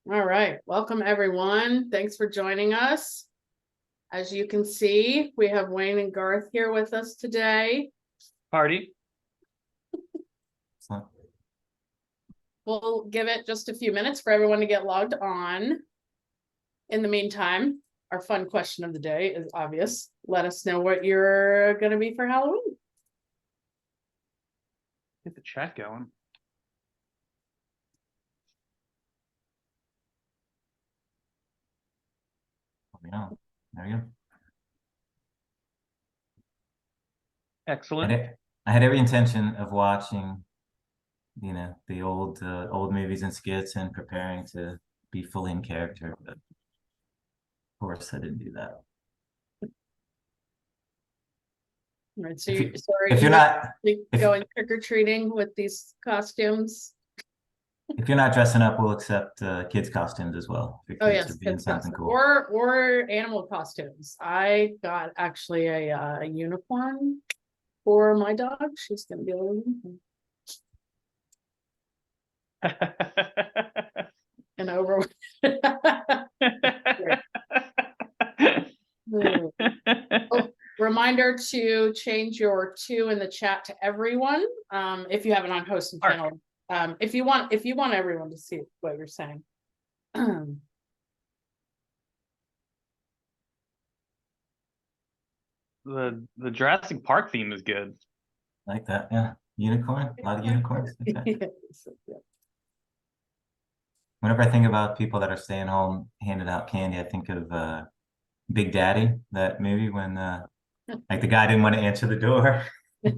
All right, welcome everyone. Thanks for joining us. As you can see, we have Wayne and Garth here with us today. Party. We'll give it just a few minutes for everyone to get logged on. In the meantime, our fun question of the day is obvious. Let us know what you're going to be for Halloween. Get the chat going. Yeah, there you go. Excellent. I had every intention of watching, the old movies and skits and preparing to be fully in character, but of course I didn't do that. All right, so if you're not going trick-or-treating with these costumes. If you're not dressing up, we'll accept kids' costumes as well. If your kids are being something cool. Or animal costumes. I got actually a unicorn for my dog. She's gonna be a little and over. Oh, reminder to change your "to" in the chat to everyone. If you have it on host and panel. If you want everyone to see what you're saying. The Jurassic Park theme is good. Like that, yeah. Unicorn, a lot of unicorns. Okay. Yeah. Whenever I think about people that are staying home handing out candy, I think of Big Daddy, that movie when like the guy didn't want to answer the door. I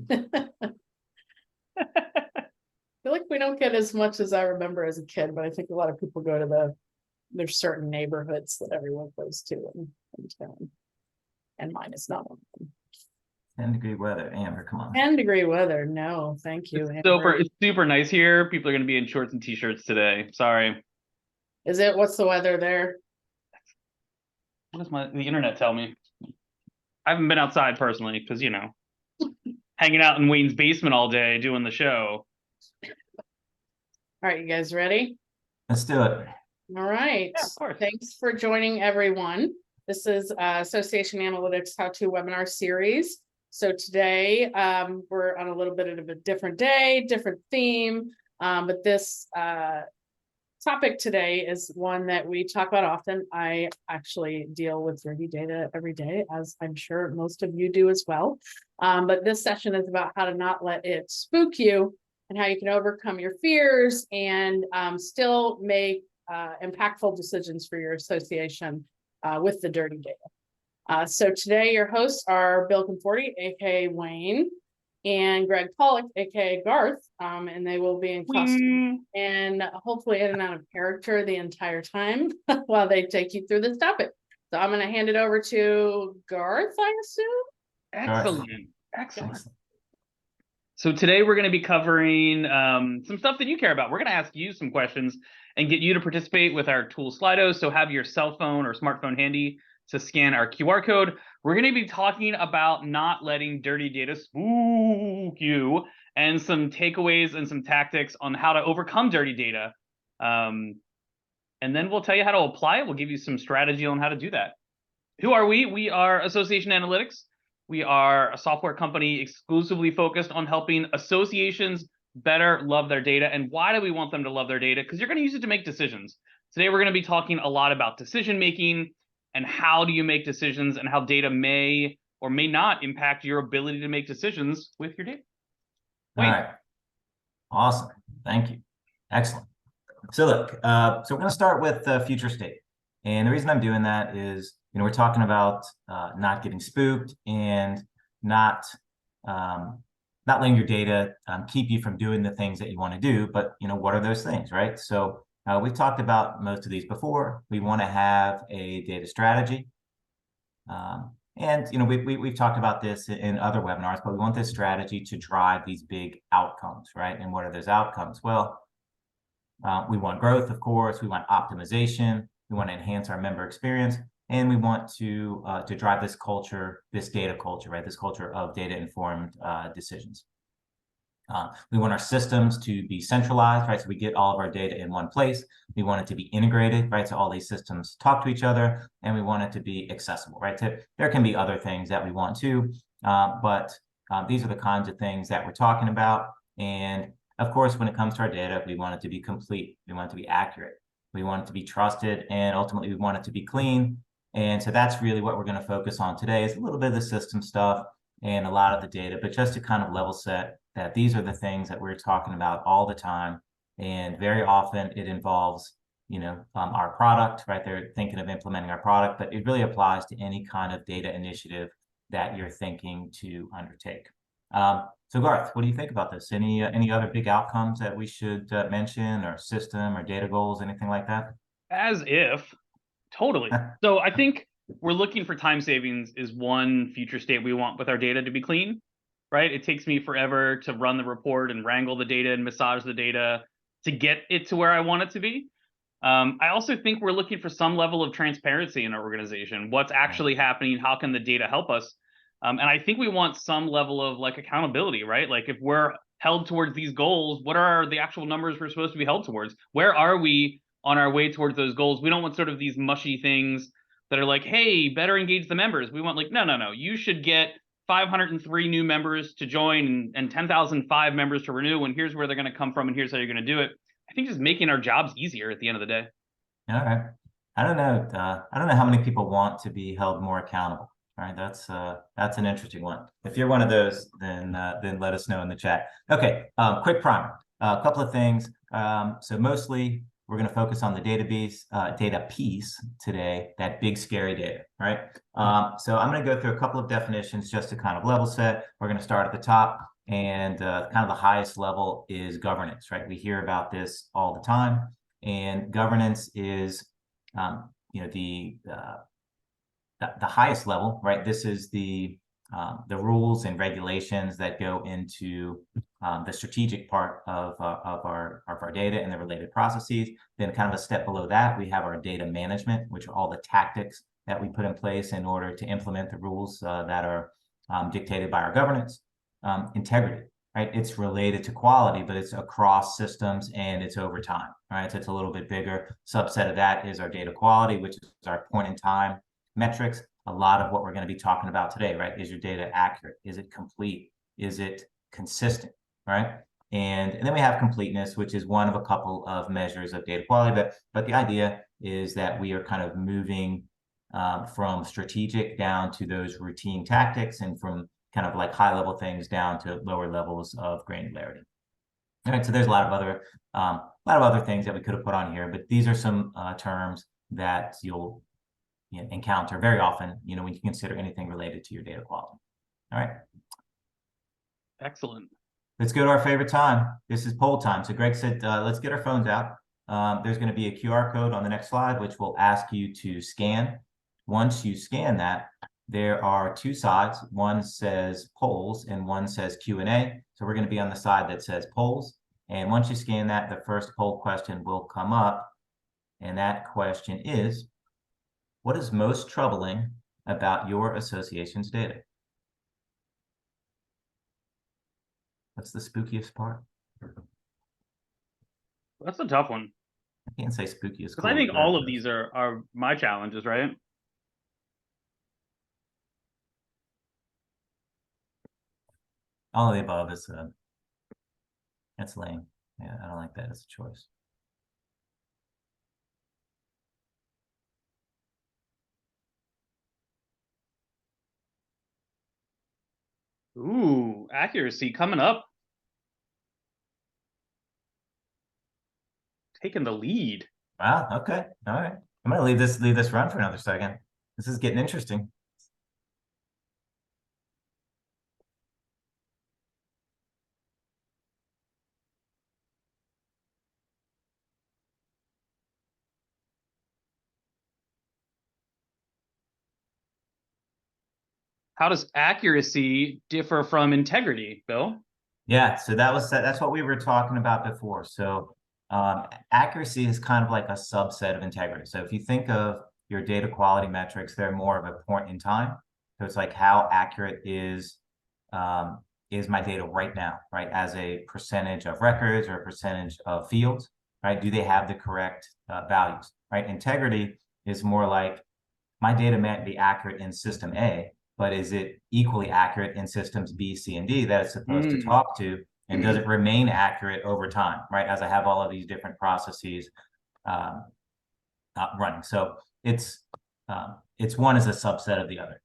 feel like we don't get as much as I remember as a kid, but I think a lot of people go to there's certain neighborhoods that everyone goes to in town. And mine is not one of them. 10-degree weather, Amber, come on. 10-degree weather, no, thank you. It's super nice here. People are going to be in shorts and t-shirts today. Sorry. Is it? What's the weather there? What does the internet tell me? I haven't been outside personally because, hanging out in Wayne's basement all day doing the show. All right, you guys ready? Let's do it. All right. Yeah, of course. Thanks for joining everyone. This is Association Analytics How-To Webinar Series. So today we're on a little bit of a different day, different theme, but this topic today is one that we talk about often. I actually deal with dirty data every day, as I'm sure most of you do as well. But this session is about how to not let it spook you and how you can overcome your fears and still make impactful decisions for your association with the dirty data. So today your hosts are Bill Conforti, aka Wayne, and Greg Pollock, aka Garth, and they will be in costume and hopefully in and out of character the entire time while they take you through this topic. So I'm going to hand it over to Garth, I assume. Excellent. So today we're going to be covering some stuff that you care about. We're going to ask you some questions and get you to participate with our tool Slido. So have your cell phone or smartphone handy to scan our QR code. We're going to be talking about not letting dirty data spook you and some takeaways and some tactics on how to overcome dirty data. And then we'll tell you how to apply it. We'll give you some strategy on how to do that. Who are we? We are Association Analytics. We are a software company exclusively focused on helping associations better love their data. And why do we want them to love their data? Because you're going to use it to make decisions. Today, we're going to be talking a lot about decision making and how do you make decisions and how data may or may not impact your ability to make decisions with your data. All right. Awesome. Thank you. Excellent. So look, so we're going to start with future state. And the reason I'm doing that is, we're talking about not getting spooked and not letting your data keep you from doing the things that you want to do. But, what are those things, right? So we've talked about most of these before. We want to have a data strategy. And, we've talked about this in other webinars, but we want this strategy to drive these big outcomes, right? And what are those outcomes? Well, we want growth, of course. We want optimization. We want to enhance our member experience. And we want to drive this culture, this data culture, right? This culture of data-informed decisions. We want our systems to be centralized, right? So we get all of our data in one place. We want it to be integrated, right? So all these systems talk to each other, and we want it to be accessible, right? So there can be other things that we want too, but these are the kinds of things that we're talking about. And of course, when it comes to our data, we want it to be complete. We want it to be accurate. We want it to be trusted, and ultimately we want it to be clean. And so that's really what we're going to focus on today, is a little bit of the system stuff and a lot of the data, but just to kind of level set that these are the things that we're talking about all the time. And very often it involves, our product, right? They're thinking of implementing our product, but it really applies to any kind of data initiative that you're thinking to undertake. So Garth, what do you think about this? Any other big outcomes that we should mention, or system or data goals, anything like that? As if, totally. So I think we're looking for time savings is one future state we want with our data to be clean, right? It takes me forever to run the report and wrangle the data and massage the data to get it to where I want it to be. I also think we're looking for some level of transparency in our organization. What's actually happening? How can the data help us? And I think we want some level of like accountability, right? Like if we're held towards these goals, what are the actual numbers we're supposed to be held towards? Where are we on our way towards those goals? We don't want sort of these mushy things that are like, hey, better engage the members. We want like, no, you should get 503 new members to join and 10,005 members to renew, and here's where they're going to come from, and here's how you're going to do it. I think just making our jobs easier at the end of the day. All right. I don't know. I don't know how many people want to be held more accountable. All right, that's an interesting one. If you're one of those, then let us know in the chat. Okay, quick primer. A couple of things. So mostly we're going to focus on the data piece today, that big scary data. All right. So I'm going to go through a couple of definitions just to kind of level set. We're going to start at the top, and kind of the highest level is governance. Right. We hear about this all the time, and governance is the highest level, right? This is the rules and regulations that go into the strategic part of our data and the related processes. Then kind of a step below that, we have our data management, which are all the tactics that we put in place in order to implement the rules that are dictated by our governance. Integrity, right? It's related to quality, but it's across systems and it's over time, right? So it's a little bit bigger. Subset of that is our data quality, which is our point in time metrics. A lot of what we're going to be talking about today, right? Is your data accurate? Is it complete? Is it consistent, right? And then we have completeness, which is one of a couple of measures of data quality. But the idea is that we are kind of moving from strategic down to those routine tactics, and from kind of like high level things down to lower levels of granularity. All right, so there's a lot of other things that we could have put on here, but these are some terms that you'll encounter very often, when you consider anything related to your data quality. All right. Excellent. Let's go to our favorite time. This is poll time. So Greg said, let's get our phones out. There's going to be a QR code on the next slide, which will ask you to scan. Once you scan that, there are two sides. One says polls and one says Q&A. So we're going to be on the side that says polls. And once you scan that, the first poll question will come up. And that question is, what is most troubling about your association's data? What's the spookiest part? That's a tough one. I can't say spookiest. Because I think all of these are my challenges, right? All of the above is that's lame. Yeah, I don't like that as a choice. Ooh, accuracy coming up. Taking the lead. Wow, okay. All right. I'm gonna leave this run for another second. This is getting interesting. How does accuracy differ from integrity, Bill? Yeah, so that's what we were talking about before. So accuracy is kind of like a subset of integrity. So if you think of your data quality metrics, they're more of a point in time. So it's like how accurate is is my data right now, right? As a percentage of records or a percentage of fields, right? Do they have the correct values, right? Integrity is more like my data might be accurate in system A, but is it equally accurate in systems B, C, and D that it's supposed to talk to? And does it remain accurate over time, right? As I have all of these different processes running. So it's one as a subset of the other.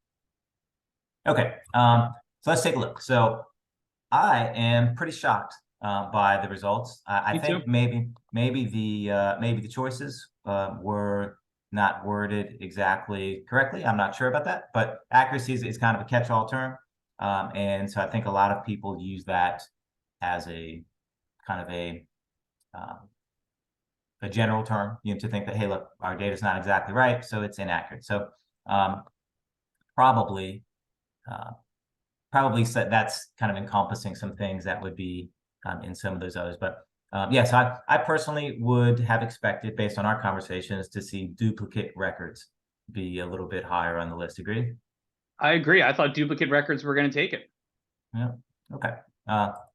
Okay, so let's take a look. So I am pretty shocked by the results. I think maybe the choices were not worded exactly correctly. I'm not sure about that, but accuracy is kind of a catch-all term, and so I think a lot of people use that as a kind of a general term, to think that, hey, look, our data is not exactly right, so it's inaccurate. So probably said that's kind of encompassing some things that would be in some of those others. But yeah, so I personally would have expected, based on our conversations, to see duplicate records be a little bit higher on the list. Agree? I agree. I thought duplicate records were going to take it. Yeah. Okay.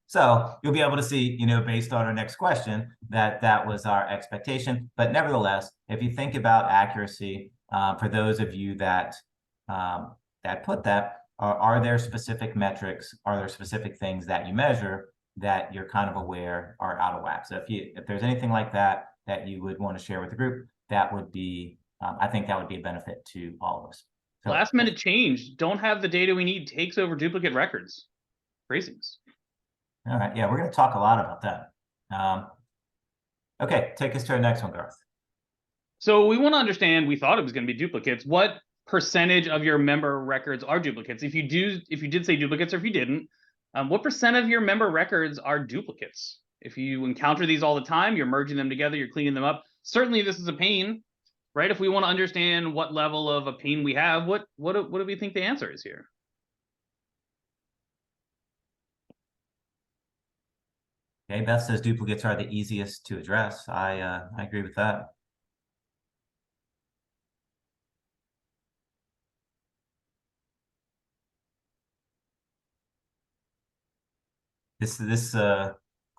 So you'll be able to see, based on our next question, that was our expectation. But nevertheless, if you think about accuracy, for those of you that put that, are there specific metrics? Are there specific things that you measure that you're kind of aware are out of whack? So if there's anything like that you would want to share with the group, that would be, I think that would be a benefit to all of us. So, last minute change, don't have the data we need, takes over duplicate records. Craziness. All right, yeah, we're going to talk a lot about that. Okay, take us to our next one, Garth. So we want to understand, we thought it was going to be duplicates. What percentage of your member records are duplicates? If you did say duplicates, or if you didn't, what percent of your member records are duplicates? If you encounter these all the time, you're merging them together, you're cleaning them up. Certainly this is a pain, right? If we want to understand what level of a pain we have, what do we think the answer is here? Okay, Beth says duplicates are the easiest to address. I agree with that. This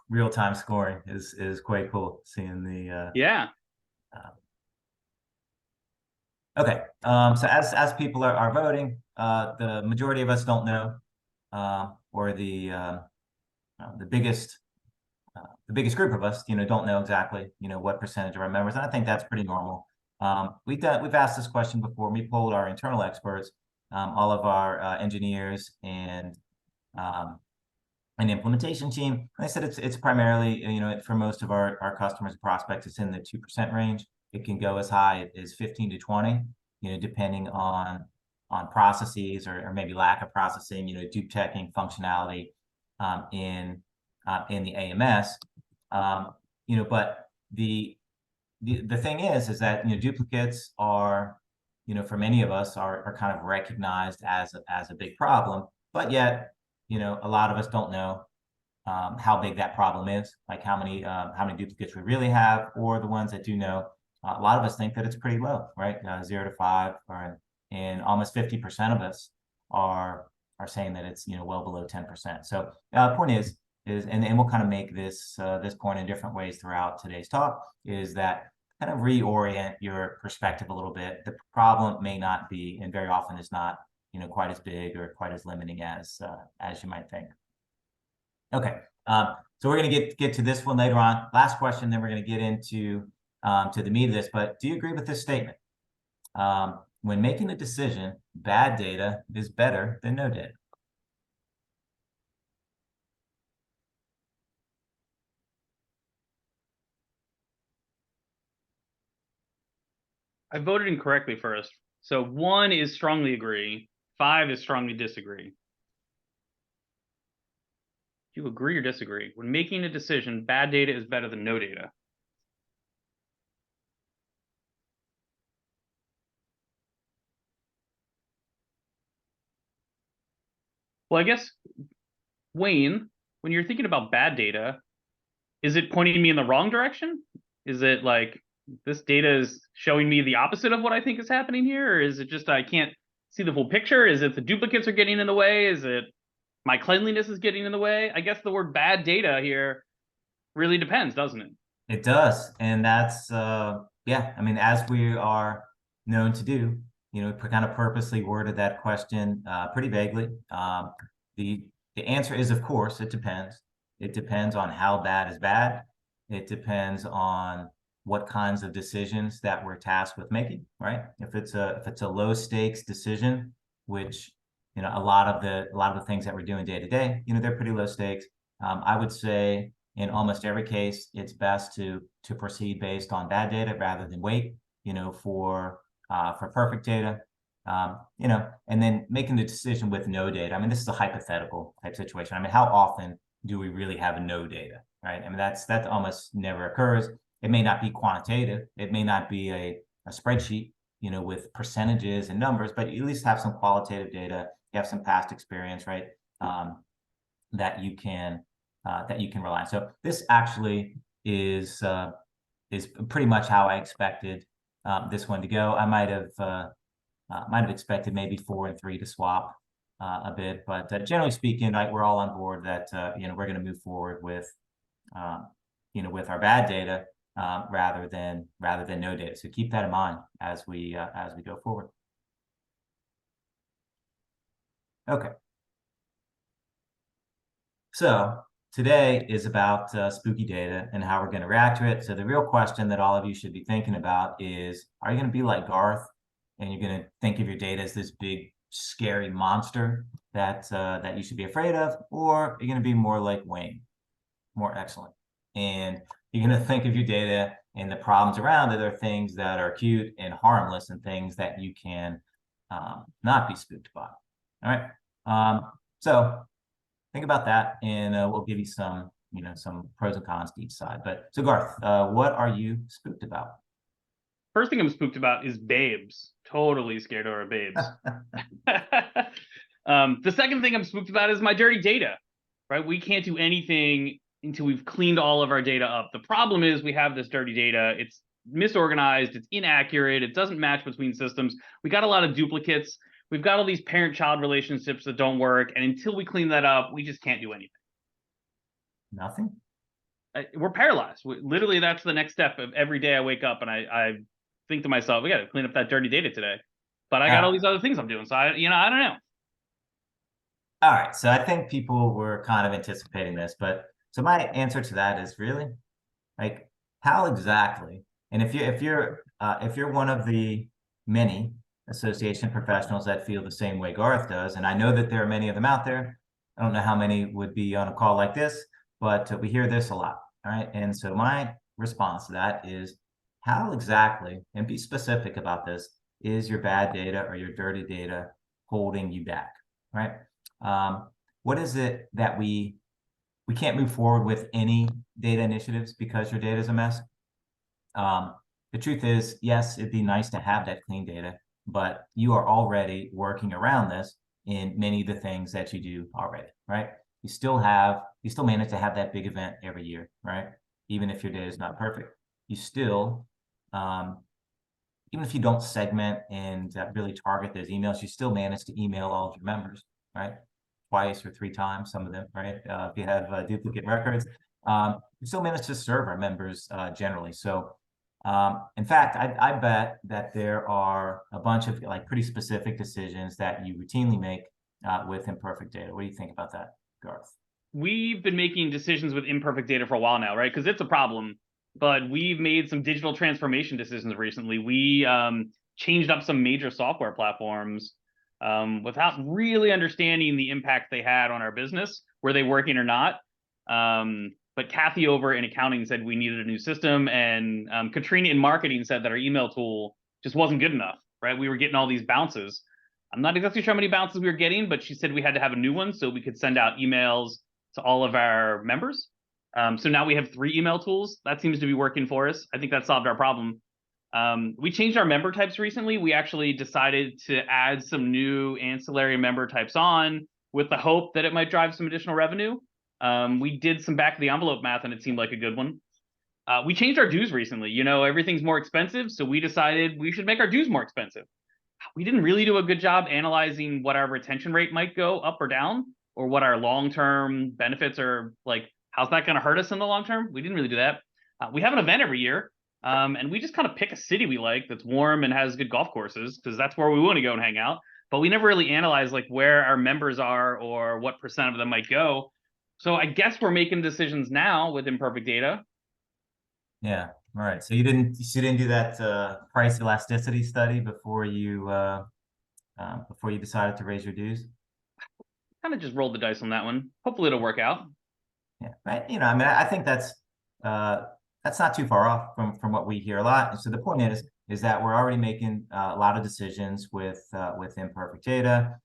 real-time scoring is quite cool, seeing the yeah. Okay, so as people are voting, the majority of us don't know, or the biggest group of us, don't know exactly, what percentage of our members, and I think that's pretty normal. We've asked this question before. We polled our internal experts, all of our engineers and implementation team. They said it's primarily, for most of our customers and prospects, it's in the 2% range. It can go as high as 15 to 20, depending on processes or maybe lack of processing, dupe checking functionality in the AMS. But the thing is that duplicates are, for many of us are kind of recognized as a big problem, but yet a lot of us don't know how big that problem is, like how many duplicates we really have, or the ones that do know. A lot of us think that it's pretty low, right? 0 to 5, and almost 50% of us are saying that it's well below 10%. So the point is, and we'll kind of make this point in different ways throughout today's talk, is that kind of reorient your perspective a little bit. The problem may not be, and very often is not, quite as big or quite as limiting as you might think. Okay, so we're going to get to this one later on. Last question, then we're going to get into to the meat of this. But do you agree with this statement? When making a decision, bad data is better than no data. I voted incorrectly first. So 1 is strongly agree, 5 is strongly disagree. Do you agree or disagree? When making a decision, bad data is better than no data. Well, I guess, Wayne, when you're thinking about bad data, is it pointing me in the wrong direction? Is it like this data is showing me the opposite of what I think is happening here? Or is it just I can't see the full picture? Is it the duplicates are getting in the way? Is it My cleanliness is getting in the way. I guess the word bad data here really depends, doesn't it? It does. And that's, yeah, I mean, as we are known to do, we kind of purposely worded that question pretty vaguely. The, the answer is, of course, it depends. It depends on how bad is bad. It depends on what kinds of decisions that we're tasked with making, right? If it's a low stakes decision, which a lot of the things that we're doing day to day, they're pretty low stakes. I would say in almost every case, it's best to proceed based on bad data rather than wait, for perfect data. And then making the decision with no data. I mean, this is a hypothetical type situation. I mean, how often do we really have no data, right? I mean, that almost never occurs. It may not be quantitative. It may not be a spreadsheet, with percentages and numbers, but you at least have some qualitative data. You have some past experience, right? That you can rely on. So this actually is pretty much how I expected this one to go. I might have expected maybe 4 and 3 to swap a bit, but generally speaking, right, we're all on board that we're going to move forward with with our bad data rather than no data. So keep that in mind as we go forward. Okay. So today is about spooky data and how we're going to react to it. So the real question that all of you should be thinking about is, are you going to be like Garth and you're going to think of your data as this big, scary monster that you should be afraid of? Or are you going to be more like Wayne, more excellent? And you're going to think of your data and the problems around it are things that are cute and harmless and things that you can not be spooked by. All right. So think about that, and we'll give you some pros and cons to each side. But so Garth, what are you spooked about? First thing I'm spooked about is babes. Totally scared of our babes. The second thing I'm spooked about is my dirty data, right? We can't do anything until we've cleaned all of our data up. The problem is we have this dirty data. It's misorganized. It's inaccurate. It doesn't match between systems. We got a lot of duplicates. We've got all these parent-child relationships that don't work. And until we clean that up, we just can't do anything. Nothing? We're paralyzed. Literally, that's the next step of every day I wake up and I think to myself, we got to clean up that dirty data today. But I got all these other things I'm doing. So I don't know. All right. So I think people were kind of anticipating this, but so my answer to that is really like, how exactly? And if you're one of the many association professionals that feel the same way Garth does, and I know that there are many of them out there. I don't know how many would be on a call like this, but we hear this a lot. All right. And so my response to that is, how exactly, and be specific about this, is your bad data or your dirty data holding you back, right? What is it that we can't move forward with any data initiatives because your data is a mess? The truth is, yes, it'd be nice to have that clean data, but you are already working around this in many of the things that you do already, right? You still manage to have that big event every year, right? Even if your data is not perfect, you still, even if you don't segment and really target those emails, you still manage to email all of your members, right? Twice or 3 times, some of them, right? If you have duplicate records, we still manage to serve our members generally. So in fact, I bet that there are a bunch of like pretty specific decisions that you routinely make with imperfect data. What do you think about that, Garth? We've been making decisions with imperfect data for a while now, right? Because it's a problem, but we've made some digital transformation decisions recently. We changed up some major software platforms without really understanding the impact they had on our business. Were they working or not? But Kathy over in accounting said we needed a new system, and Katrina in marketing said that our email tool just wasn't good enough, right? We were getting all these bounces. I'm not exactly sure how many bounces we were getting, but she said we had to have a new one so we could send out emails to all of our members. So now we have 3 email tools. That seems to be working for us. I think that solved our problem. We changed our member types recently. We actually decided to add some new ancillary member types on with the hope that it might drive some additional revenue. We did some back of the envelope math and it seemed like a good one. We changed our dues recently. Everything's more expensive, so we decided we should make our dues more expensive. We didn't really do a good job analyzing what our retention rate might go up or down. or what our long-term benefits are, like how's that going to hurt us in the long term. We didn't really do that. We have an event every year, and we just kind of pick a city we like that's warm and has good golf courses, because that's where we want to go and hang out. But we never really analyze like where our members are or what % of them might go. So I guess we're making decisions now with imperfect data. Yeah. All right. So you didn't do that price elasticity study before you decided to raise your dues? Kind of just rolled the dice on that one. Hopefully it'll work out. Yeah. Right. You know, I mean, I think that's not too far off from what we hear a lot. And so the point is that we're already making a lot of decisions with imperfect data.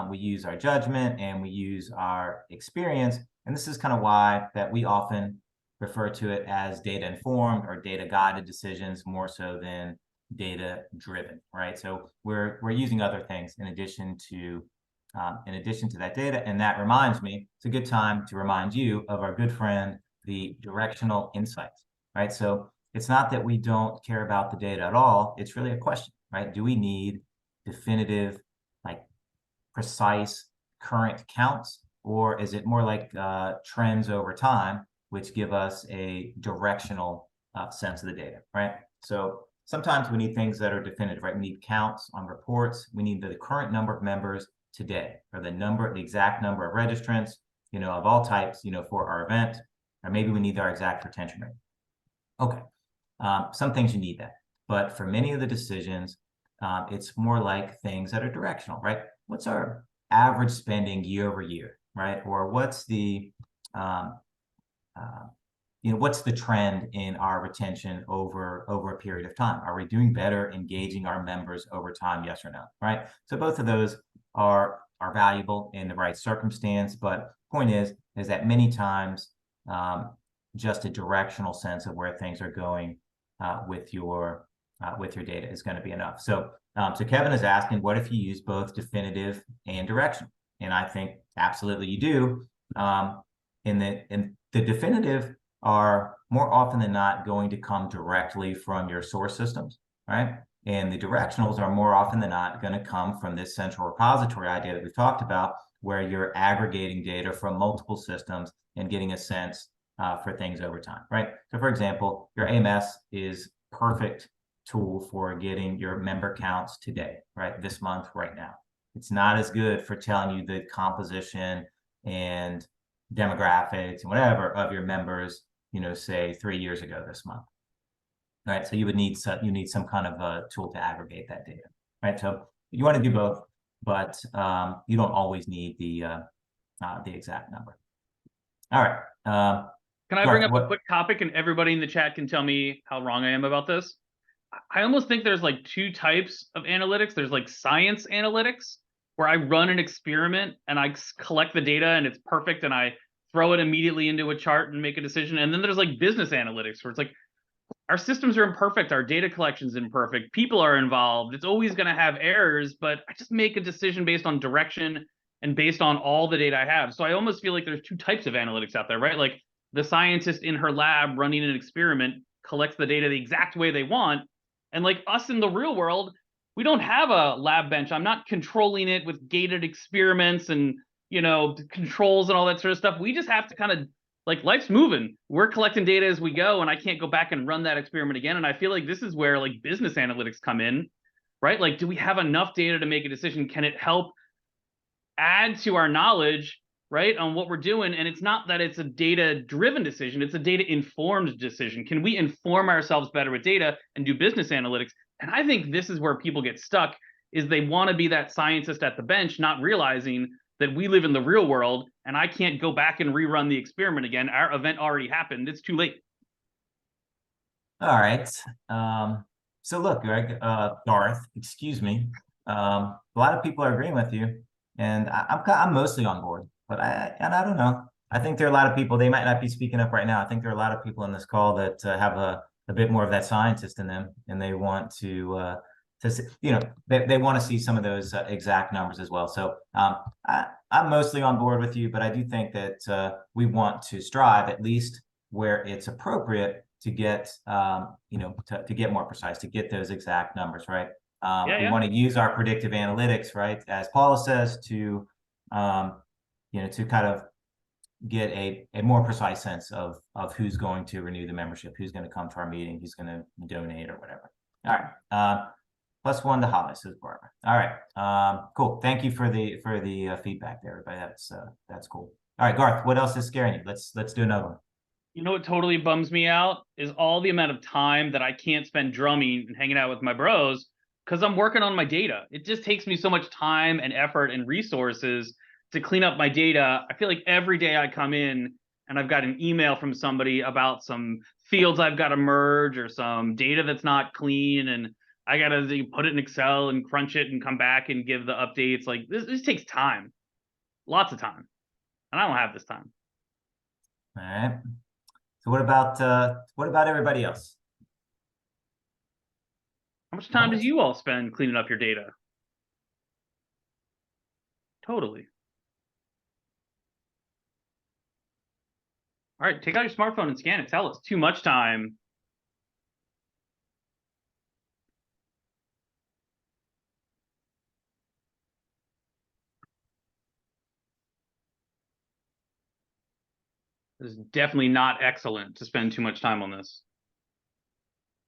We use our judgment and we use our experience. And this is kind of why that we often refer to it as data informed or data guided decisions more so than data driven, right? So we're using other things in addition to that data. And that reminds me, it's a good time to remind you of our good friend, the directional insights, right? So it's not that we don't care about the data at all. It's really a question, right? Do we need definitive, like precise current counts, or is it more like trends over time, which give us a directional sense of the data, right? So sometimes we need things that are definitive, right? We need counts on reports. We need the current number of members today, or the exact number of registrants, you know, of all types, you know, for our event, or maybe we need our exact retention rate. Okay, some things you need that, but for many of the decisions, it's more like things that are directional, right? What's our average spending year over year, right? Or what's the what's the trend in our retention over a period of time? Are we doing better engaging our members over time? Yes or no, right? So both of those are valuable in the right circumstance, but point is that many times just a directional sense of where things are going with your data is going to be enough. So so Kevin is asking, what if you use both definitive and directional? And I think absolutely you do. In the definitive are more often than not going to come directly from your source systems, right? And the directionals are more often than not going to come from this central repository idea that we've talked about, where you're aggregating data from multiple systems and getting a sense for things over time, right? So for example, your AMS is perfect tool for getting your member counts today, right? This month, right now. It's not as good for telling you the composition and demographics and whatever of your members, you know, say 3 years ago this month, right? So you would need some kind of a tool to aggregate that data, right? So you want to do both, but you don't always need the exact number. All right. Can I bring up a quick topic and everybody in the chat can tell me how wrong I am about this? I almost think there's like two types of analytics. There's like science analytics, where I run an experiment and I collect the data and it's perfect and I throw it immediately into a chart and make a decision. And then there's like business analytics, where it's like our systems are imperfect, our data collection's imperfect, people are involved. It's always going to have errors, but I just make a decision based on direction and based on all the data I have. So I almost feel like there's two types of analytics out there, right? Like the scientist in her lab running an experiment collects the data the exact way they want. And like us in the real world, we don't have a lab bench. I'm not controlling it with gated experiments and, you know, controls and all that sort of stuff. We just have to kind of, like, life's moving. We're collecting data as we go, and I can't go back and run that experiment again. And I feel like this is where like business analytics come in, right? Like, do we have enough data to make a decision? Can it help add to our knowledge, right, on what we're doing? And it's not that it's a data-driven decision, it's a data-informed decision. Can we inform ourselves better with data and do business analytics? And I think this is where people get stuck, is they want to be that scientist at the bench, not realizing that we live in the real world and I can't go back and rerun the experiment again. Our event already happened. It's too late. All right. So look, Greg, Garth, excuse me. A lot of people are agreeing with you, and I'm mostly on board. But I don't know. I think there are a lot of people, they might not be speaking up right now. I think there are a lot of people in this call that have a bit more of that scientist in them, and they want to you know, they want to see some of those exact numbers as well. So I'm mostly on board with you, but I do think that we want to strive, at least where it's appropriate, to get you know, to get more precise, to get those exact numbers, right? We want to use our predictive analytics, right, as Paula says, to to kind of get a more precise sense of who's going to renew the membership, who's going to come to our meeting, who's going to donate or whatever. All right. +1 to Holly, says Barbara. All right. Cool. Thank you for the feedback there, everybody. That's cool. All right, Garth, what else is scaring you? Let's do another one. You know what totally bums me out is all the amount of time that I can't spend drumming and hanging out with my bros because I'm working on my data. It just takes me so much time and effort and resources to clean up my data. I feel like every day I come in and I've got an email from somebody about some fields I've got to merge or some data that's not clean, and I got to put it in Excel and crunch it and come back and give the updates. Like this takes time, lots of time, and I don't have this time. All right. So what about everybody else? How much time does you all spend cleaning up your data? Totally. All right, take out your smartphone and scan it. Tell us. Too much time. This is definitely not excellent to spend too much time on this.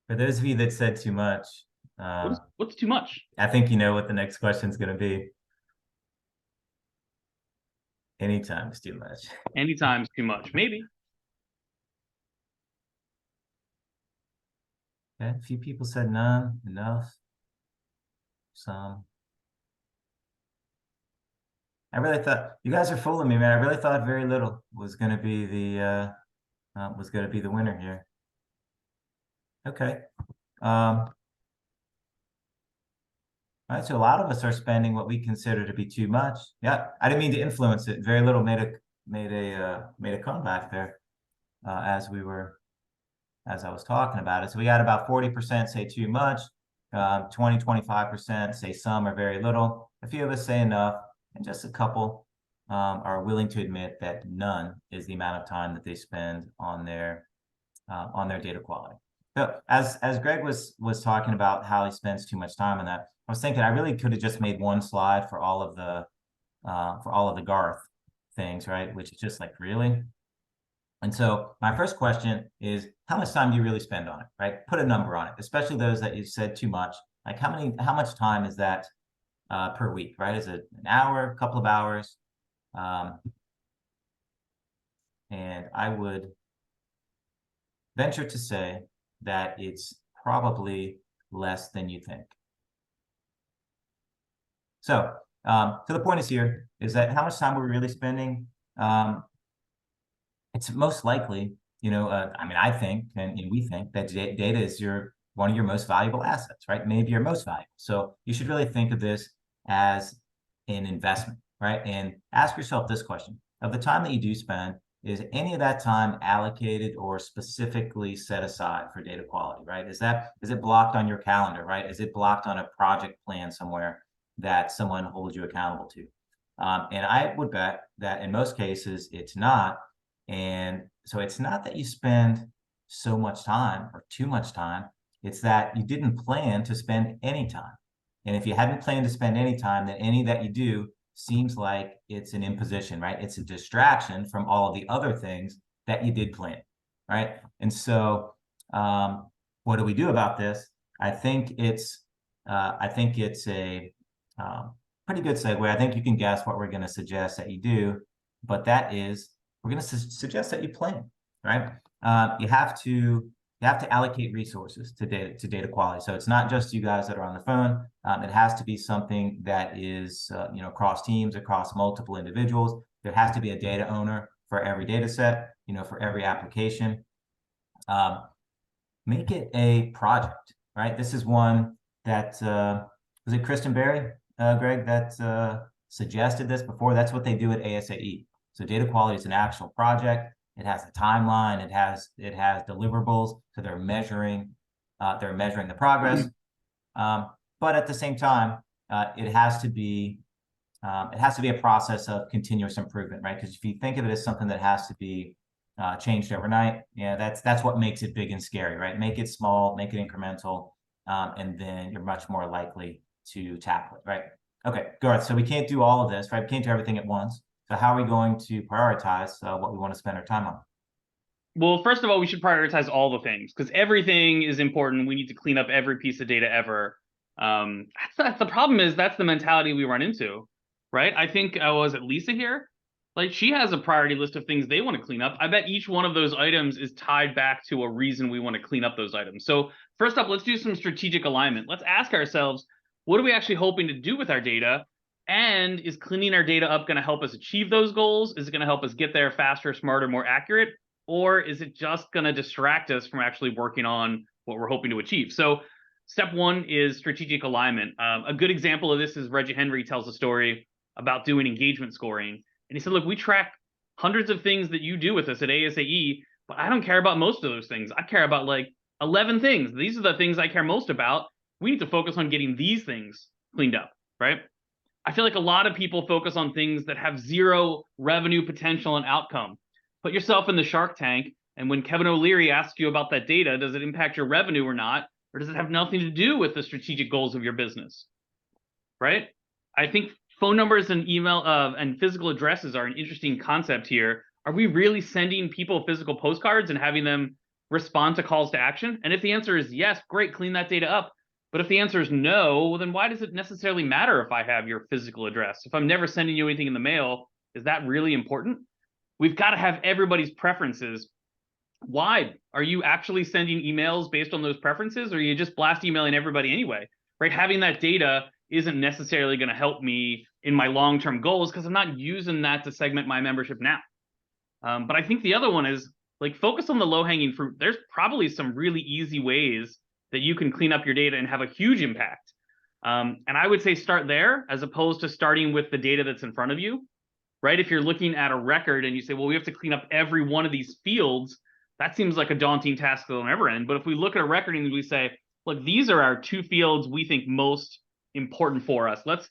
For those of you that said too much, what's too much? I think you know what the next question is going to be. Anytime's too much. Anytime's too much, maybe. Okay, a few people said none, enough, some. I really thought you guys are fooling me, man. I really thought very little was going to be the winner here. Okay. All right, so a lot of us are spending what we consider to be too much. Yeah, I didn't mean to influence it. Very little made a comeback there as I was talking about it. So we got about 40% say too much, 20-25% say some or very little. A few of us say enough, and just a couple are willing to admit that none is the amount of time that they spend on their data quality. So as Greg was talking about how he spends too much time on that, I was thinking I really could have just made one slide for all of the Garth things, right? Which is just like, really? And so my first question is, how much time do you really spend on it, right? Put a number on it, especially those that you said too much. Like how much time is that per week, right? Is it an hour, a couple of hours? And I would venture to say that it's probably less than you think. So the point is here is that how much time we're really spending. It's most likely, I mean, I think, and we think that data is one of your most valuable assets, right? Maybe your most valuable. So you should really think of this as an investment, right? And ask yourself this question: of the time that you do spend, is any of that time allocated or specifically set aside for data quality, right? Is it blocked on your calendar, right? Is it blocked on a project plan somewhere that someone holds you accountable to? And I would bet that in most cases, it's not. And so it's not that you spend so much time or too much time, it's that you didn't plan to spend any time. And if you hadn't planned to spend any time, then any that you do seems like it's an imposition, right? It's a distraction from all of the other things that you did plan, right? And so what do we do about this? I think it's a pretty good segue. I think you can guess what we're going to suggest that you do, but that is we're going to suggest that you plan, right? You have to allocate resources to data quality. So it's not just you guys that are on the phone. It has to be something that is across teams, across multiple individuals. There has to be a data owner for every data set, for every application. Make it a project, right? This is one that was it Kristen Berry, Greg, that suggested this before. That's what they do at ASAE. So data quality is an actual project. It has a timeline. It has deliverables. So they're measuring the progress. But at the same time, it has to be a process of continuous improvement, right? Because if you think of it as something that has to be changed overnight, that's what makes it big and scary, right? Make it small, make it incremental, and then you're much more likely to tackle it, right? Okay, Garth. So we can't do all of this, right? We can't do everything at once. So how are we going to prioritize what we want to spend our time on? Well, first of all, we should prioritize all the things because everything is important. We need to clean up every piece of data ever. That's the problem is that's the mentality we run into, right? I think was it Lisa here? Like she has a priority list of things they want to clean up. I bet each one of those items is tied back to a reason we want to clean up those items. So first up, let's do some strategic alignment. Let's ask ourselves, what are we actually hoping to do with our data? And is cleaning our data up going to help us achieve those goals? Is it going to help us get there faster, smarter, more accurate? Or is it just going to distract us from actually working on what we're hoping to achieve? So step one is strategic alignment. A good example of this is Reggie Henry tells a story about doing engagement scoring. And he said, look, we track hundreds of things that you do with us at ASAE, but I don't care about most of those things. I care about like 11 things. These are the things I care most about. We need to focus on getting these things cleaned up, right? I feel like a lot of people focus on things that have zero revenue potential and outcome. Put yourself in the Shark Tank, and when Kevin O'Leary asks you about that data, does it impact your revenue or not? Or does it have nothing to do with the strategic goals of your business, right? I think phone numbers and email and physical addresses are an interesting concept here. Are we really sending people physical postcards and having them respond to calls to action? And if the answer is yes, great, clean that data up. But if the answer is no, well, then why does it necessarily matter if I have your physical address? If I'm never sending you anything in the mail, is that really important? We've got to have everybody's preferences. Why? Are you actually sending emails based on those preferences, or are you just blast emailing everybody anyway? Right? Having that data isn't necessarily going to help me in my long-term goals because I'm not using that to segment my membership now. But I think the other one is like focus on the low-hanging fruit. There's probably some really easy ways that you can clean up your data and have a huge impact. And I would say start there as opposed to starting with the data that's in front of you. Right? If you're looking at a record and you say, well, we have to clean up every one of these fields, that seems like a daunting task that will never end. But if we look at a record and we say, look, these are our 2 fields we think most important for us. Let's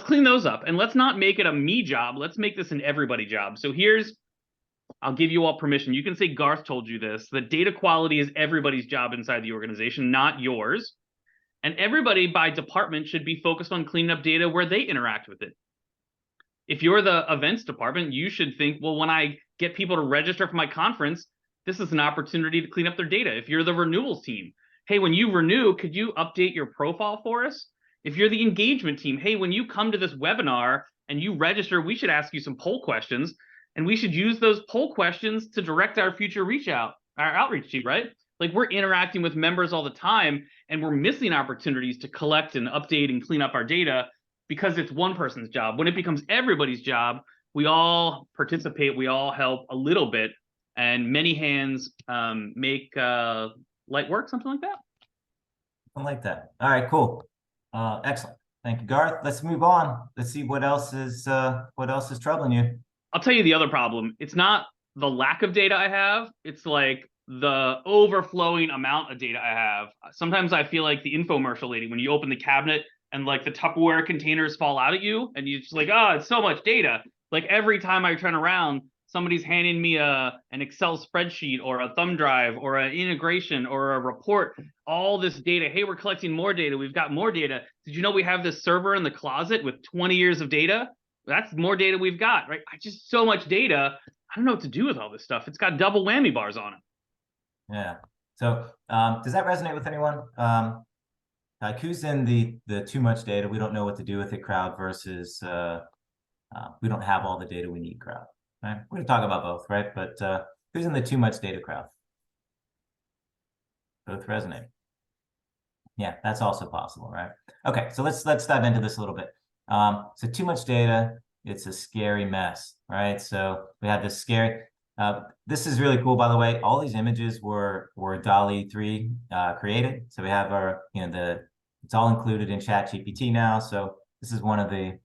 clean those up and let's not make it a me job. Let's make this an everybody job. So I'll give you all permission. You can say Garth told you this, that data quality is everybody's job inside the organization, not yours. And everybody by department should be focused on cleaning up data where they interact with it. If you're the events department, you should think, well, when I get people to register for my conference, this is an opportunity to clean up their data. If you're the renewals team, hey, when you renew, could you update your profile for us? If you're the engagement team, hey, when you come to this webinar and you register, we should ask you some poll questions, and we should use those poll questions to direct our future our outreach team, right? Like we're interacting with members all the time, and we're missing opportunities to collect and update and clean up our data because it's one person's job. When it becomes everybody's job, we all participate, we all help a little bit, and many hands make light work, something like that. Something like that. All right, cool. Excellent. Thank you, Garth. Let's move on. Let's see what else is troubling you. I'll tell you the other problem. It's not the lack of data I have. It's like the overflowing amount of data I have. Sometimes I feel like the infomercial lady when you open the cabinet and like the Tupperware containers fall out at you and you're just like, oh, it's so much data. Like every time I turn around, somebody's handing me an Excel spreadsheet or a thumb drive or an integration or a report, all this data. Hey, we're collecting more data. We've got more data. Did you know we have this server in the closet with 20 years of data? That's more data we've got, right? Just so much data. I don't know what to do with all this stuff. It's got double whammy bars on it. Yeah. So does that resonate with anyone? Like who's in the too much data, we don't know what to do with it crowd versus we don't have all the data we need crowd, right? We're going to talk about both, right? But who's in the too much data crowd? Both resonate. Yeah, that's also possible, right? Okay, so let's dive into this a little bit. So too much data, it's a scary mess, right? So we have this scary, this is really cool, by the way. All these images were DALL-E 3 created. So we have our, it's all included in ChatGPT now. So this is one of the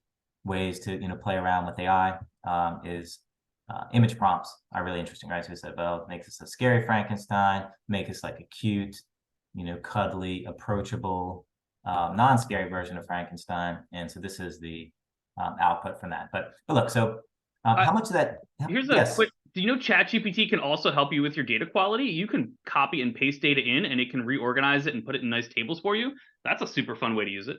ways to, play around with AI image prompts are really interesting, right? So we said, well, make this a scary Frankenstein, make this like a cute, cuddly, approachable, non-scary version of Frankenstein. And so this is the output from that. But look, so how much of that? Here's a quick, do you know ChatGPT can also help you with your data quality? You can copy and paste data in and it can reorganize it and put it in nice tables for you. That's a super fun way to use it.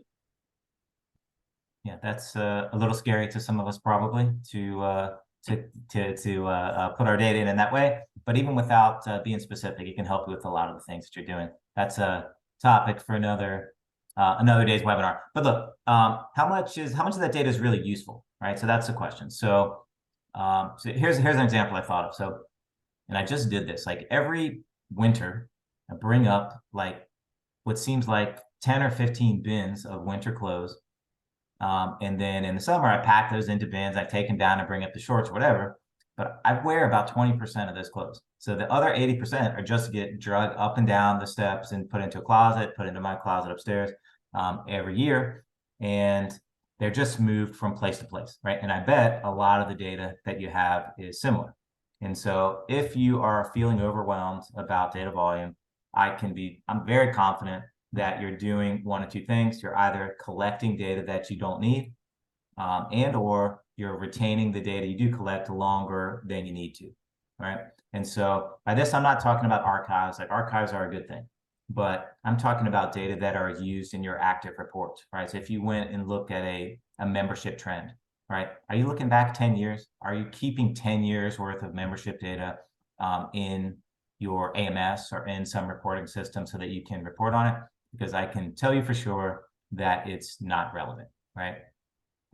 Yeah, that's a little scary to some of us probably to put our data in that way. But even without being specific, it can help you with a lot of the things that you're doing. That's a topic for another day's webinar. But look, how much of that data is really useful, right? So that's the question. So here's an example I thought of. So, and I just did this. Like every winter, I bring up like what seems like 10 or 15 bins of winter clothes. And then in the summer, I pack those into bins. I take them down and bring up the shorts, whatever. But I wear about 20% of those clothes. So the other 80% are just to get dragged up and down the steps and put into a closet, put into my closet upstairs every year. And they're just moved from place to place, right? And I bet a lot of the data that you have is similar. And so if you are feeling overwhelmed about data volume, I'm very confident that you're doing one of two things. You're either collecting data that you don't need, and or you're retaining the data you do collect longer than you need to, right? And so by this, I'm not talking about archives. Like archives are a good thing, but I'm talking about data that are used in your active reports, right? So if you went and look at a membership trend, right? Are you looking back 10 years? Are you keeping 10 years worth of membership data in your AMS or in some reporting system so that you can report on it? Because I can tell you for sure that it's not relevant, right?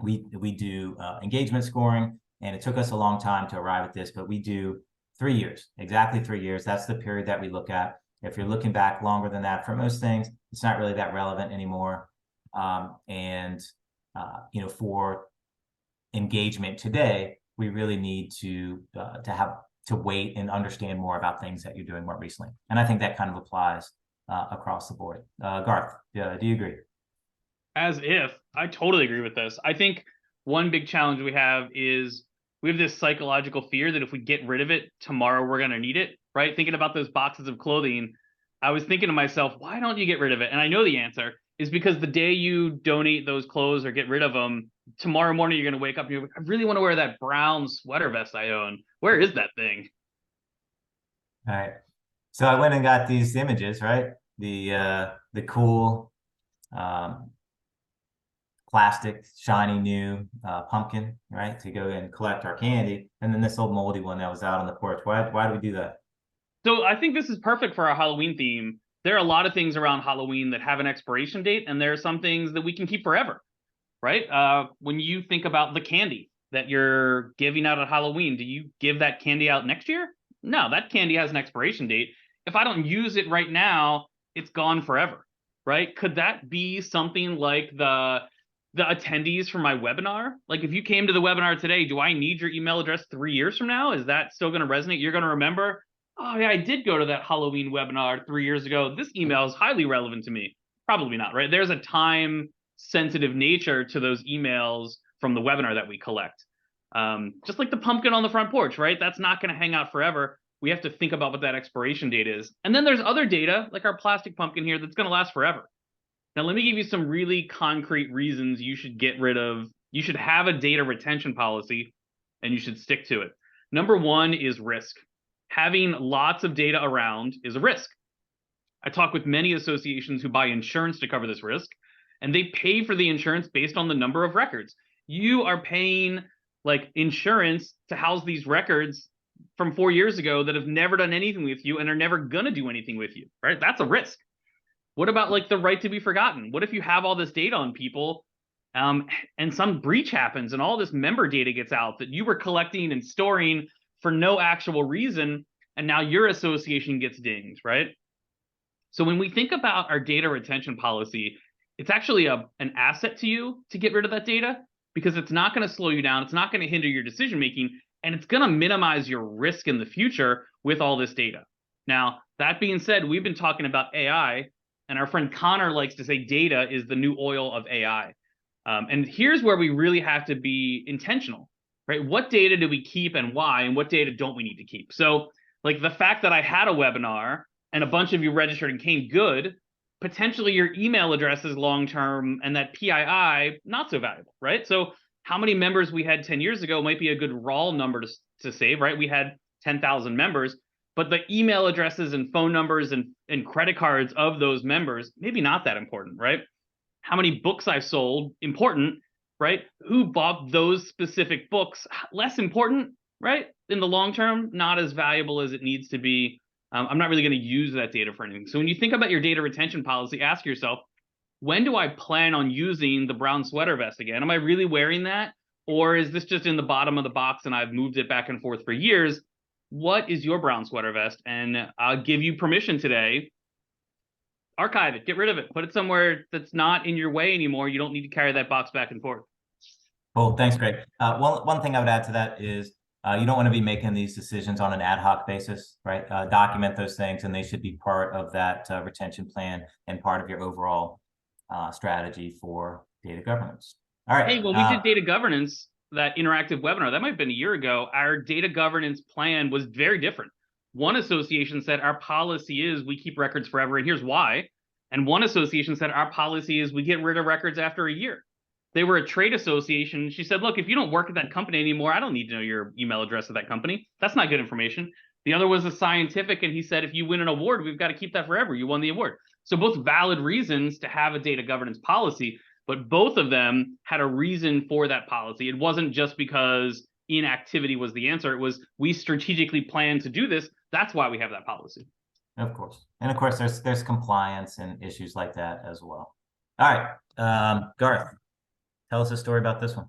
We do engagement scoring, and it took us a long time to arrive at this, but we do 3 years, exactly 3 years. That's the period that we look at. If you're looking back longer than that for most things, it's not really that relevant anymore. For engagement today, we really need to wait and understand more about things that you're doing more recently. And I think that kind of applies across the board. Garth, do you agree? As if. I totally agree with this. I think one big challenge we have is we have this psychological fear that if we get rid of it tomorrow, we're going to need it, right? Thinking about those boxes of clothing, I was thinking to myself, why don't you get rid of it? And I know the answer is because the day you donate those clothes or get rid of them, tomorrow morning you're going to wake up and you're like, I really want to wear that brown sweater vest I own. Where is that thing? All right. So I went and got these images, right? The cool plastic, shiny new pumpkin, right? To go and collect our candy. And then this old moldy one that was out on the porch. Why do we do that? So I think this is perfect for our Halloween theme. There are a lot of things around Halloween that have an expiration date, and there are some things that we can keep forever, right? When you think about the candy that you're giving out at Halloween, do you give that candy out next year? No, that candy has an expiration date. If I don't use it right now, it's gone forever, right? Could that be something like the attendees for my webinar? Like if you came to the webinar today, do I need your email address 3 years from now? Is that still going to resonate? You're going to remember, oh yeah, I did go to that Halloween webinar 3 years ago. This email is highly relevant to me. Probably not, right? There's a time sensitive nature to those emails from the webinar that we collect. Just like the pumpkin on the front porch, right? That's not going to hang out forever. We have to think about what that expiration date is. And then there's other data, like our plastic pumpkin here, that's going to last forever. Now, let me give you some really concrete reasons you should get rid of, you should have a data retention policy, and you should stick to it. Number one is risk. Having lots of data around is a risk. I talk with many associations who buy insurance to cover this risk, and they pay for the insurance based on the number of records. You are paying like insurance to house these records from 4 years ago that have never done anything with you and are never going to do anything with you, right? That's a risk. What about like the right to be forgotten? What if you have all this data on people and some breach happens and all this member data gets out that you were collecting and storing for no actual reason, and now your association gets dinged, right? So when we think about our data retention policy, it's actually an asset to you to get rid of that data because it's not going to slow you down. It's not going to hinder your decision making, and it's going to minimize your risk in the future with all this data. Now, that being said, we've been talking about AI, and our friend Connor likes to say data is the new oil of AI. And here's where we really have to be intentional, right? What data do we keep and why, and what data don't we need to keep? So like the fact that I had a webinar and a bunch of you registered and came good, potentially your email address is long-term and that PII, not so valuable, right? So how many members we had 10 years ago might be a good raw number to save, right? We had 10,000 members, but the email addresses and phone numbers and credit cards of those members, maybe not that important, right? How many books I've sold, important, right? Who bought those specific books? Less important, right? In the long term, not as valuable as it needs to be. I'm not really going to use that data for anything. So when you think about your data retention policy, ask yourself, when do I plan on using the brown sweater vest again? Am I really wearing that? Or is this just in the bottom of the box and I've moved it back and forth for years? What is your brown sweater vest? And I'll give you permission today. Archive it, get rid of it, put it somewhere that's not in your way anymore. You don't need to carry that box back and forth. Cool, thanks, Greg. One thing I would add to that is you don't want to be making these decisions on an ad hoc basis, right? Document those things, and they should be part of that retention plan and part of your overall strategy for data governance. All right. Hey, when we did data governance, that interactive webinar, that might have been a year ago, our data governance plan was very different. One association said our policy is we keep records forever, and here's why. And one association said our policy is we get rid of records after a year. They were a trade association. She said, look, if you don't work at that company anymore, I don't need to know your email address of that company. That's not good information. The other was a scientific, and he said, if you win an award, we've got to keep that forever. You won the award. So both valid reasons to have a data governance policy, but both of them had a reason for that policy. It wasn't just because inactivity was the answer. It was, we strategically planned to do this. That's why we have that policy. Of course. And of course, there's compliance and issues like that as well. All right, Garth, tell us a story about this one.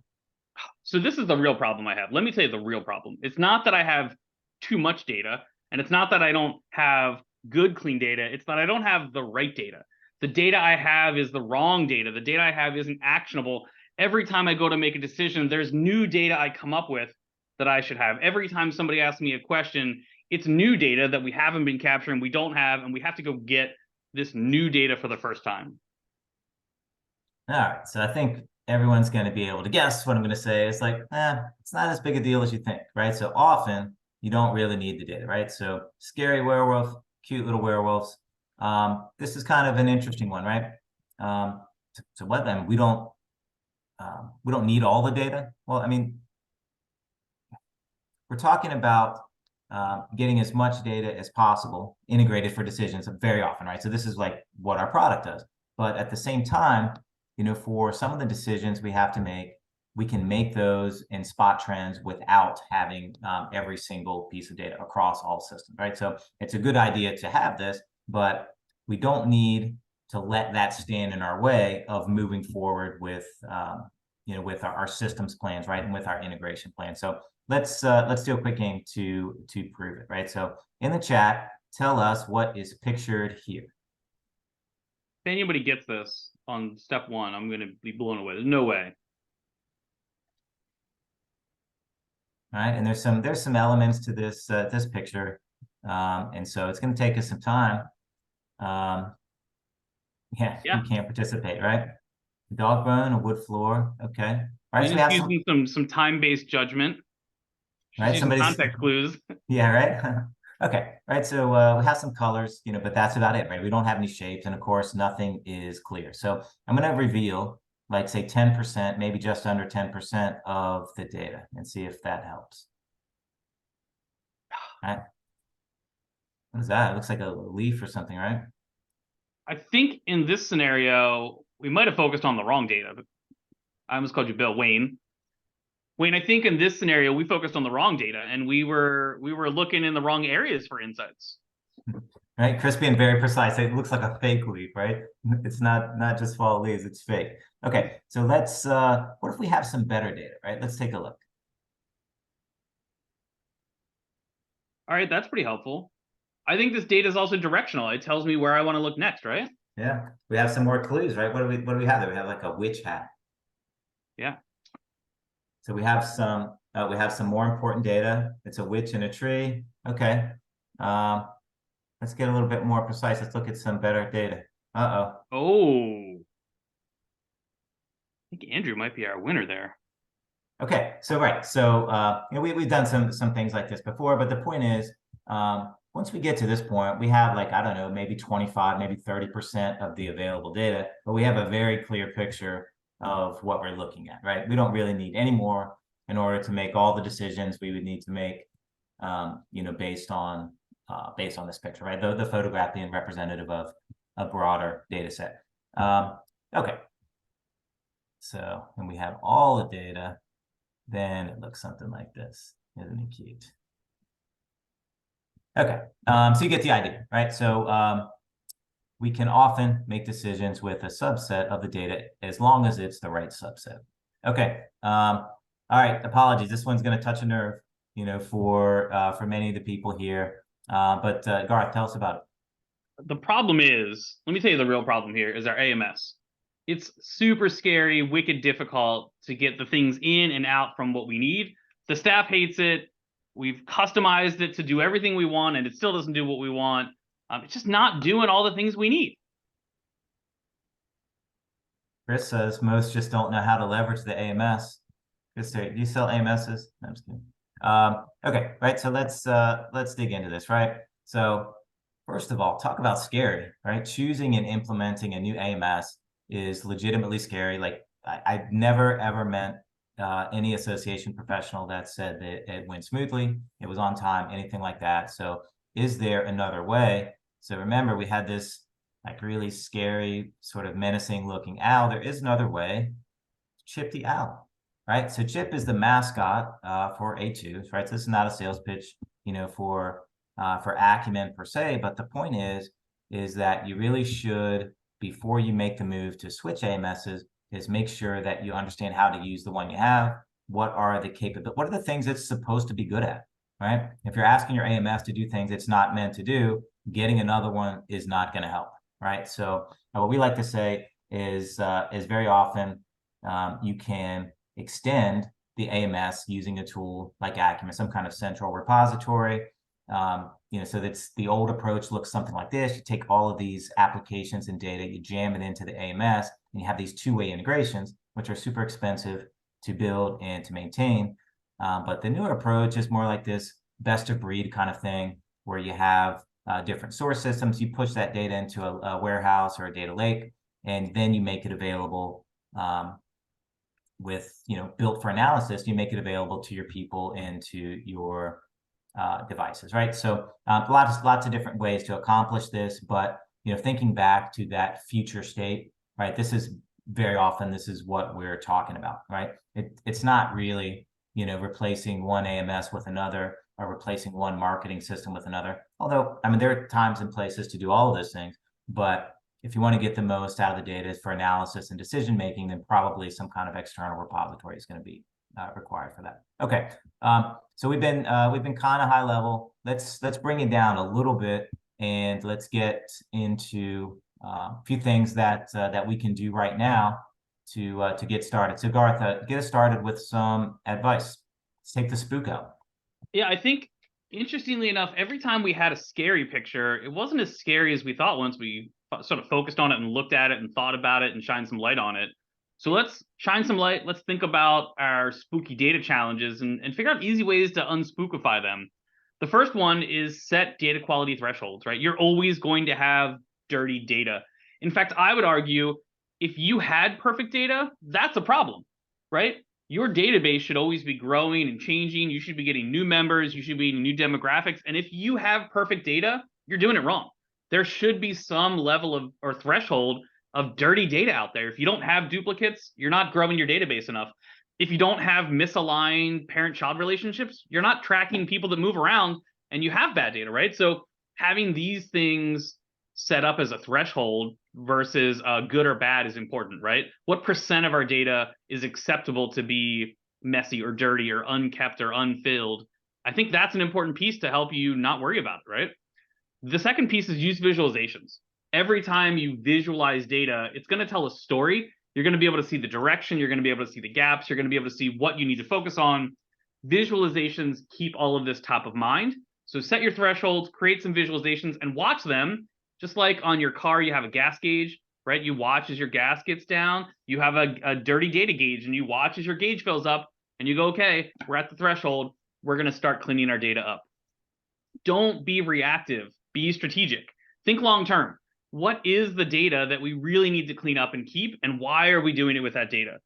So this is the real problem I have. Let me tell you the real problem. It's not that I have too much data, and it's not that I don't have good, clean data. It's that I don't have the right data. The data I have is the wrong data. The data I have isn't actionable. Every time I go to make a decision, there's new data I come up with that I should have. Every time somebody asks me a question, it's new data that we haven't been capturing, we don't have, and we have to go get this new data for the first time. All right, so I think everyone's going to be able to guess what I'm going to say. It's like, it's not as big a deal as you think, right? So often you don't really need the data, right? So scary werewolf, cute little werewolves. This is kind of an interesting one, right? So what then? We don't need all the data. Well, I mean, we're talking about getting as much data as possible integrated for decisions very often, right? So this is like what our product does. But at the same time, you know, for some of the decisions we have to make, we can make those in spot trends without having every single piece of data across all systems, right? So it's a good idea to have this, but we don't need to let that stand in our way of moving forward with, you know, with our systems plans, right, and with our integration plan. So let's do a quick game to prove it, right? So in the chat, tell us what is pictured here. If anybody gets this on step one, I'm going to be blown away. There's no way. All right, and there's some elements to this this picture, and so it's going to take us some time. Yeah, you can't participate, right? Dog bone, a wood floor. Okay. All right, so we have some time-based judgment. Right, some context clues. Yeah, right. Okay, right. So we have some colors, you know, but that's about it, right? We don't have any shapes, and of course, nothing is clear. So I'm going to reveal, like, say 10%, maybe just under 10% of the data, and see if that helps. All right. What is that? It looks like a leaf or something, right? I think in this scenario, we might have focused on the wrong data. I almost called you Bill. Wayne, I think in this scenario, we focused on the wrong data, and we were looking in the wrong areas for insights. Right, Chris being very precise. It looks like a fake leaf, right? It's not just fall leaves, it's fake. Okay, so let's, what if we have some better data, right? Let's take a look. All right, that's pretty helpful. I think this data is also directional. It tells me where I want to look next, right? Yeah, we have some more clues, right? What do we have there? We have like a witch hat. Yeah. So we have some more important data. It's a witch in a tree. Okay. Let's get a little bit more precise. Let's look at some better data. Oh. I think Andrew might be our winner there. Okay. So right. So you know, we've done some things like this before, but the point is, once we get to this point, we have, like, I don't know, maybe 25, maybe 30% of the available data, but we have a very clear picture of what we're looking at, right? We don't really need any more in order to make all the decisions we would need to make, you know, based on this picture, right? The photograph being representative of a broader data set. Okay. So when we have all the data, then it looks something like this. Isn't it cute? Okay, so you get the idea, right? So we can often make decisions with a subset of the data as long as it's the right subset. Okay, all right, apologies. This one's going to touch a nerve, for many of the people here. But Garth, tell us about it. The problem is, let me tell you the real problem here is our AMS. It's super scary, wicked difficult to get the things in and out from what we need. The staff hates it. We've customized it to do everything we want, and it still doesn't do what we want. It's just not doing all the things we need. Chris says most just don't know how to leverage the AMS. Chris, do you sell AMSs? No, I'm just kidding. Okay, right. So let's dig into this, right? So first of all, talk about scary, right? Choosing and implementing a new AMS is legitimately scary. Like I've never ever met any association professional that said that it went smoothly, it was on time, anything like that. So is there another way? So remember, we had this like really scary, sort of menacing looking owl. There is another way. Chip the owl, right? So Chip is the mascot for A2s, right? So this is not a sales pitch, for Acumen per se, but the point is that you really should, before you make the move to switch AMSs, is make sure that you understand how to use the one you have. What are the things it's supposed to be good at, right? If you're asking your AMS to do things it's not meant to do, getting another one is not going to help, right? So what we like to say is very often you can extend the AMS using a tool like Acumen, some kind of central repository. So that's the old approach looks something like this. You take all of these applications and data, you jam it into the AMS, and you have these two-way integrations, which are super expensive to build and to maintain. But the newer approach is more like this best of breed kind of thing, where you have different source systems. You push that data into a warehouse or a data lake, and then you make it available built for analysis. You make it available to your people and to your devices, right? So lots of different ways to accomplish this, but thinking back to that future state, right? This is what we're talking about, right? It's not really replacing one AMS with another or replacing one marketing system with another. Although there are times and places to do all of those things, but if you want to get the most out of the data for analysis and decision making, then probably some kind of external repository is going to be required for that. Okay, so we've been kind of high level. Let's bring it down a little bit and let's get into a few things that we can do right now to get started. So Garth, get us started with some advice. Let's take the spook out. Yeah, I think interestingly enough, every time we had a scary picture, it wasn't as scary as we thought once we sort of focused on it and looked at it and thought about it and shined some light on it. So let's shine some light. Let's think about our spooky data challenges and figure out easy ways to unspookify them. The first one is set data quality thresholds, right? You're always going to have dirty data. In fact, I would argue if you had perfect data, that's a problem, right? Your database should always be growing and changing. You should be getting new members. You should be getting new demographics. And if you have perfect data, you're doing it wrong. There should be some level of or threshold of dirty data out there. If you don't have duplicates, you're not growing your database enough. If you don't have misaligned parent-child relationships, you're not tracking people that move around and you have bad data, right? So having these things set up as a threshold versus good or bad is important, right? What percent of our data is acceptable to be messy or dirty or unkept or unfilled? I think that's an important piece to help you not worry about it, right? The second piece is use visualizations. Every time you visualize data, it's going to tell a story. You're going to be able to see the direction. You're going to be able to see the gaps. You're going to be able to see what you need to focus on. Visualizations keep all of this top of mind. So set your thresholds, create some visualizations, and watch them. Just like on your car, you have a gas gauge, right? You watch as your gas gets down. You have a dirty data gauge, and you watch as your gauge fills up, and you go, okay, we're at the threshold. We're going to start cleaning our data up. Don't be reactive. Be strategic. Think long term. What is the data that we really need to clean up and keep, and why are we doing it with that data?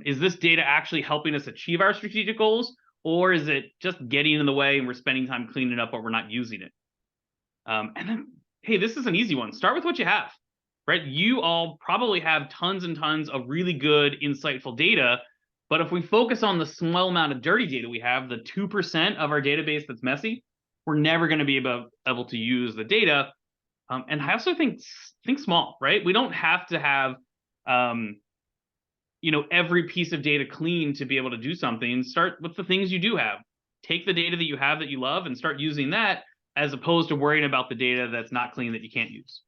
Is this data actually helping us achieve our strategic goals, or is it just getting in the way and we're spending time cleaning up but we're not using it? And then, hey, this is an easy one. Start with what you have. right? You all probably have tons and tons of really good, insightful data. But if we focus on the small amount of dirty data we have, the 2% of our database that's messy, we're never going to be able to use the data. And I also think small, right? We don't have to have every piece of data clean to be able to do something. Start with the things you do have. Take the data that you have that you love and start using that, as opposed to worrying about the data that's not clean that you can't use.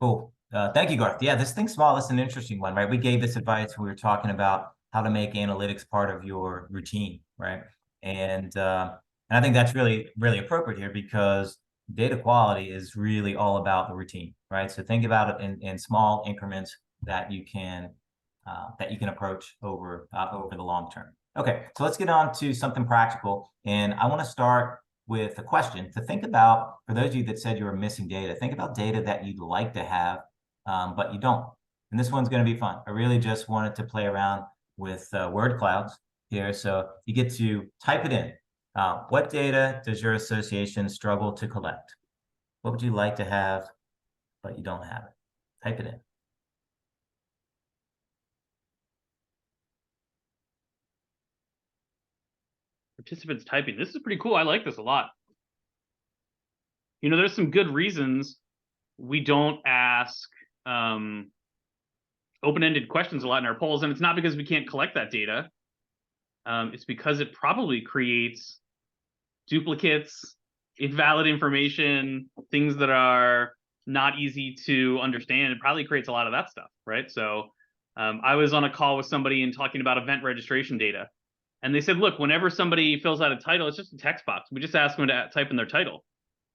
Cool. Thank you, Garth. Yeah, this think small is an interesting one, right? We gave this advice when we were talking about how to make analytics part of your routine, right? And I think that's really, really appropriate here, because data quality is really all about the routine, right? So think about it in small increments that you can approach over the long term. Okay, so let's get on to something practical, and I want to start with a question to think about for those of you that said you were missing data. Think about data that you'd like to have, but you don't. And this one's going to be fun. I really just wanted to play around with word clouds here. So you get to type it in. What data does your association struggle to collect? What would you like to have, but you don't have it? Type it in. Participants typing. This is pretty cool. I like this a lot. There's some good reasons we don't ask open-ended questions a lot in our polls, and it's not because we can't collect that data. It's because it probably creates duplicates, invalid information, things that are not easy to understand. It probably creates a lot of that stuff, right? So I was on a call with somebody and talking about event registration data. And they said, look, whenever somebody fills out a title, it's just a text box. We just ask them to type in their title.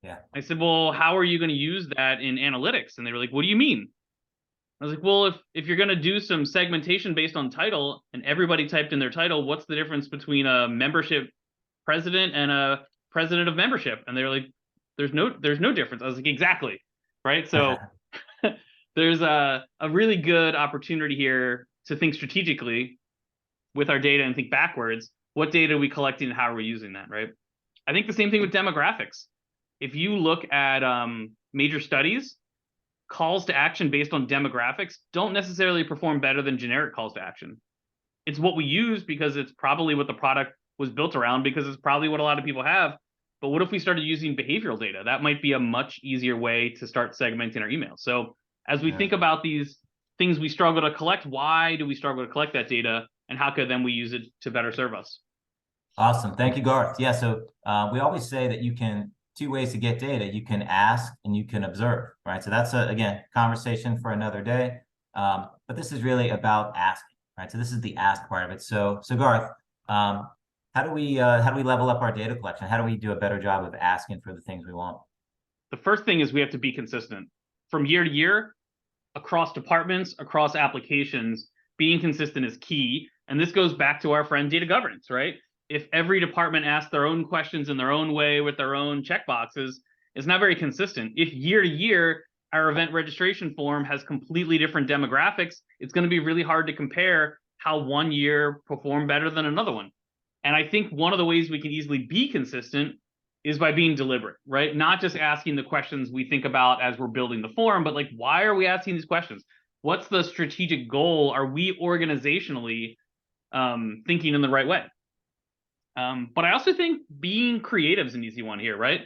Yeah. I said, well, how are you going to use that in analytics? And they were like, what do you mean? I was like, well, if you're going to do some segmentation based on title and everybody typed in their title, what's the difference between a membership president and a president of membership? And they were like, there's no difference. I was like, exactly. Right. So there's a really good opportunity here to think strategically with our data and think backwards. What data are we collecting and how are we using that, right? I think the same thing with demographics. If you look at major studies, calls to action based on demographics don't necessarily perform better than generic calls to action. It's what we use because it's probably what the product was built around, because it's probably what a lot of people have. But what if we started using behavioral data? That might be a much easier way to start segmenting our emails. So as we think about these things we struggle to collect, why do we struggle to collect that data? And how could then we use it to better serve us? Awesome. Thank you, Garth. Yeah, so we always say that you can, two ways to get data. You can ask and you can observe, right? So that's, again, conversation for another day. But this is really about asking, right? So this is the ask part of it. So Garth, how do we level up our data collection? How do we do a better job of asking for the things we want? The first thing is we have to be consistent. From year to year, across departments, across applications, being consistent is key. And this goes back to our friend data governance, right? If every department asks their own questions in their own way with their own checkboxes, it's not very consistent. If year to year, our event registration form has completely different demographics, it's going to be really hard to compare how one year performed better than another one. And I think one of the ways we can easily be consistent is by being deliberate, right? Not just asking the questions we think about as we're building the form, but like, why are we asking these questions? What's the strategic goal? Are we organizationally thinking in the right way? But I also think being creative is an easy one here, right?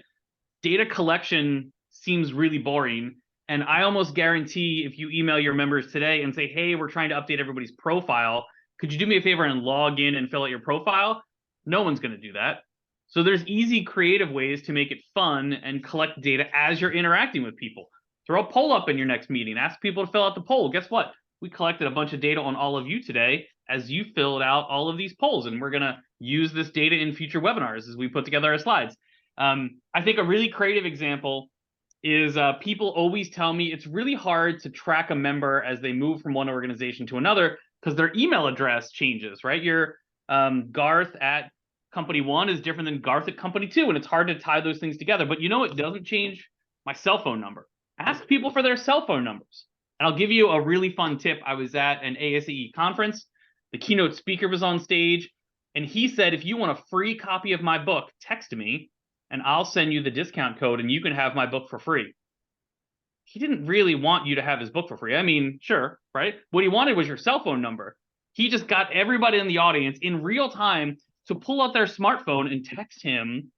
Data collection seems really boring. And I almost guarantee if you email your members today and say, hey, we're trying to update everybody's profile, could you do me a favor and log in and fill out your profile? No one's going to do that. So there's easy, creative ways to make it fun and collect data as you're interacting with people. Throw a poll up in your next meeting. Ask people to fill out the poll. Guess what? We collected a bunch of data on all of you today as you filled out all of these polls, and we're going to use this data in future webinars as we put together our slides. I think a really creative example is people always tell me it's really hard to track a member as they move from one organization to another because their email address changes, right? Your Garth at company 1 is different than Garth at company 2, and it's hard to tie those things together. But it doesn't change my cell phone number. Ask people for their cell phone numbers. And I'll give you a really fun tip. I was at an ASAE conference. The keynote speaker was on stage, and he said, if you want a free copy of my book, text me, and I'll send you the discount code, and you can have my book for free. he didn't really want you to have his book for free. I mean, sure, right? What he wanted was your cell phone number. He just got everybody in the audience in real time to pull out their smartphone and text him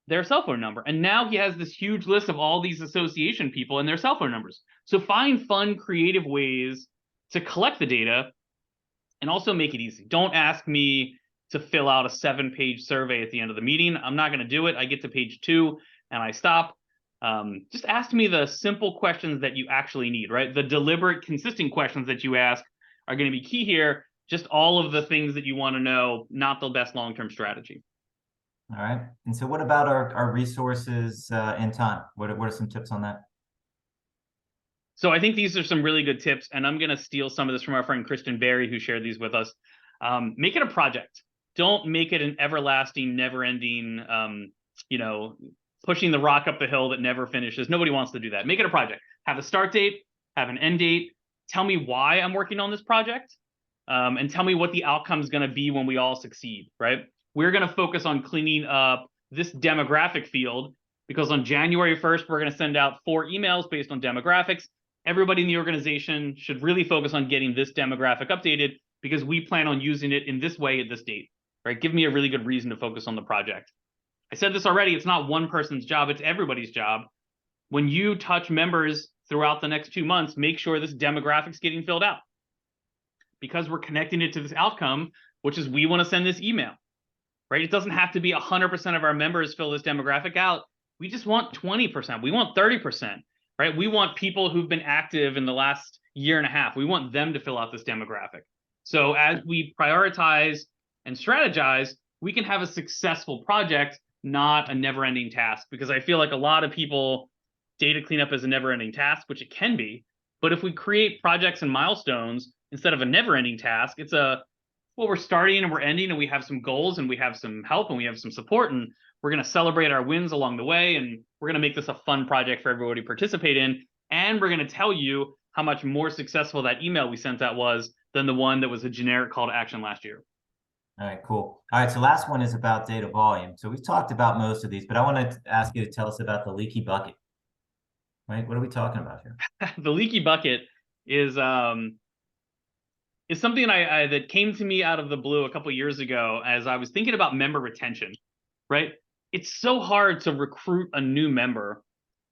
their cell phone number. And now he has this huge list of all these association people and their cell phone numbers. So find fun, creative ways to collect the data and also make it easy. Don't ask me to fill out a 7-page survey at the end of the meeting. I'm not going to do it. I get to page 2 and I stop. Just ask me the simple questions that you actually need, right? The deliberate, consistent questions that you ask are going to be key here. Just all of the things that you want to know, not the best long-term strategy. All right. And so what about our resources and time? What are some tips on that? So I think these are some really good tips, and I'm going to steal some of this from our friend Christian Berry, who shared these with us. Make it a project. Don't make it an everlasting, never-ending, pushing the rock up the hill that never finishes. Nobody wants to do that. Make it a project. Have a start date, have an end date. Tell me why I'm working on this project, and tell me what the outcome is going to be when we all succeed, right? We're going to focus on cleaning up this demographic field because on January 1st, we're going to send out 4 emails based on demographics. Everybody in the organization should really focus on getting this demographic updated because we plan on using it in this way at this date, right? Give me a really good reason to focus on the project. I said this already, it's not one person's job, it's everybody's job. When you touch members throughout the next 2 months, make sure this demographic's getting filled out because we're connecting it to this outcome, which is we want to send this email, right? It doesn't have to be 100% of our members fill this demographic out. We just want 20%. We want 30%, right? We want people who've been active in the last year and a half. We want them to fill out this demographic. So as we prioritize and strategize, we can have a successful project, not a never-ending task, because I feel like a lot of people data cleanup is a never-ending task, which it can be. But if we create projects and milestones instead of a never-ending task, it's we're starting and we're ending, and we have some goals and we have some help and we have some support, and we're going to celebrate our wins along the way, and we're going to make this a fun project for everybody to participate in, and we're going to tell you how much more successful that email we sent out was than the one that was a generic call to action last year. All right, cool. All right, so last one is about data volume. So we've talked about most of these, but I want to ask you to tell us about the leaky bucket. Right? What are we talking about here? The leaky bucket is something that came to me out of the blue a couple of years ago as I was thinking about member retention, right? It's so hard to recruit a new member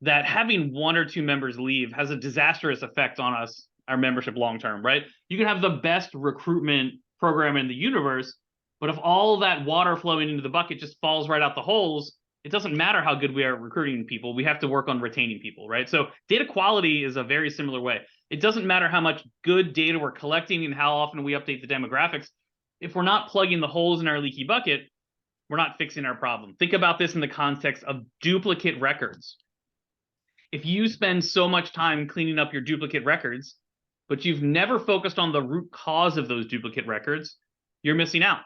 that having 1 or 2 members leave has a disastrous effect on us, our membership long-term, right? You can have the best recruitment program in the universe, but if all that water flowing into the bucket just falls right out the holes, it doesn't matter how good we are at recruiting people. We have to work on retaining people, right? So data quality is a very similar way. It doesn't matter how much good data we're collecting and how often we update the demographics. If we're not plugging the holes in our leaky bucket, we're not fixing our problem. Think about this in the context of duplicate records. If you spend so much time cleaning up your duplicate records, but you've never focused on the root cause of those duplicate records, you're missing out,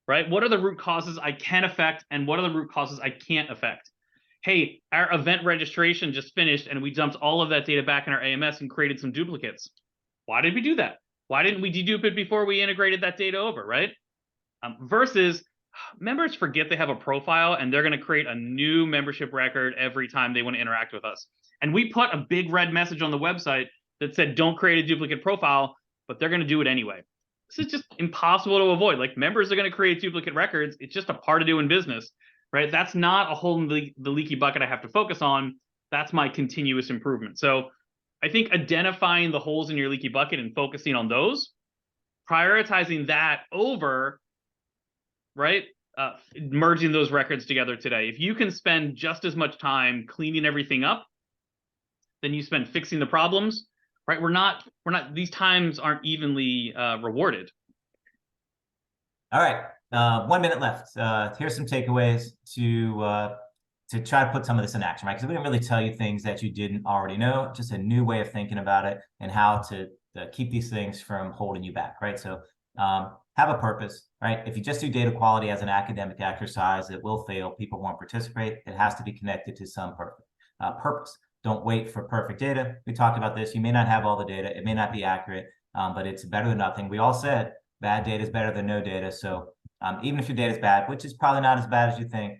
right? What are the root causes I can affect, and what are the root causes I can't affect? Hey, our event registration just finished, and we dumped all of that data back in our AMS and created some duplicates. Why did we do that? Why didn't we dedupe it before we integrated that data over, right? Versus members forget they have a profile, and they're going to create a new membership record every time they want to interact with us. And we put a big red message on the website that said, don't create a duplicate profile, but they're going to do it anyway. This is just impossible to avoid. Like, members are going to create duplicate records. It's just a part of doing business, right? That's not a hole in the leaky bucket I have to focus on. That's my continuous improvement. So I think identifying the holes in your leaky bucket and focusing on those, prioritizing that over, right, merging those records together today. If you can spend just as much time cleaning everything up than you spend fixing the problems, right? We're not, these times aren't evenly rewarded. All right, 1 minute left. Here's some takeaways to try to put some of this in action, right? Because we didn't really tell you things that you didn't already know, just a new way of thinking about it and how to keep these things from holding you back, right? So have a purpose, right? If you just do data quality as an academic exercise, it will fail. People won't participate. It has to be connected to some purpose. Don't wait for perfect data. We talked about this. You may not have all the data. It may not be accurate, but it's better than nothing. We all said bad data is better than no data. So even if your data is bad, which is probably not as bad as you think,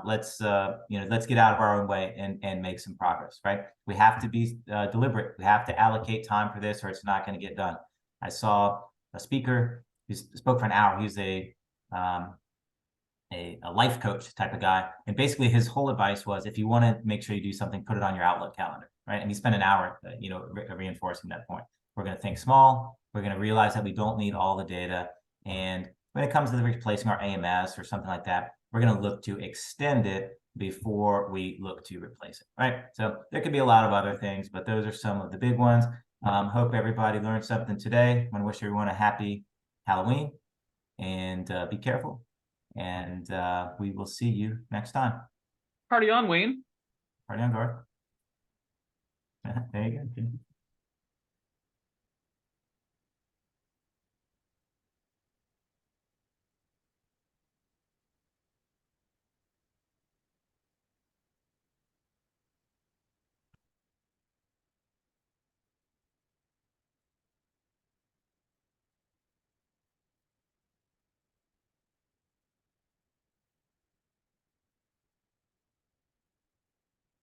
let's let's get out of our own way and make some progress, right? We have to be deliberate. We have to allocate time for this, or it's not going to get done. I saw a speaker who spoke for an hour. He's a life coach type of guy, and basically his whole advice was, if you want to make sure you do something, put it on your Outlook calendar, right? And he spent an hour reinforcing that point. We're going to think small. We're going to realize that we don't need all the data, and when it comes to replacing our AMS or something like that, we're going to look to extend it before we look to replace it, right? So there could be a lot of other things, but those are some of the big ones. Hope everybody learned something today. I want to wish everyone a happy Halloween, and be careful. And we will see you next time. Party on, Wayne. Party on, Garth. There you go.